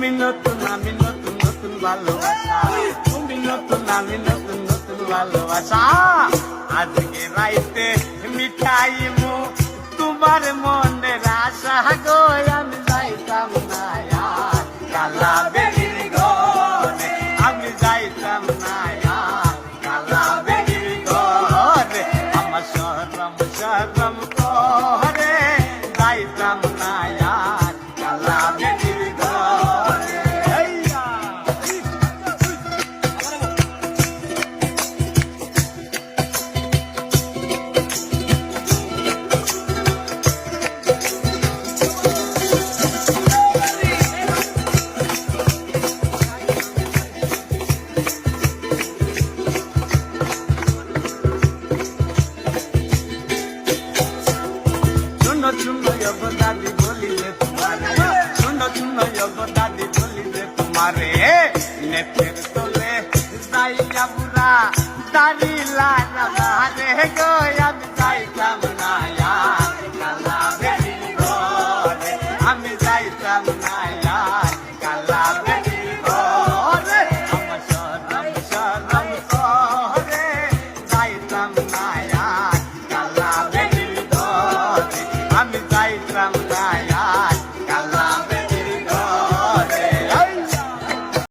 তুমি নতুন আমি নতুন নতুন ভালোবাসা, তুমি নতুন আমি নতুন নতুন ভালোবাসা। আজকে রাইতে মিঠাই মু তোমার মনের আশা গো, আমি যাইতাম না আর কালা বেরির ঘরে, আমি যাইতাম না আর কালা বেরির ঘরে। আমার শরম শরম করে যাইতাম না আর কালা বেরির ঘরে। শুনো শুনো গো দাদি বলিলে তোমারে, শুনো শুনো গো দাদি বলিলে তোমারে, নেপের তোলে যাইয়া বুড়া দাড়ি লাগা রে গো।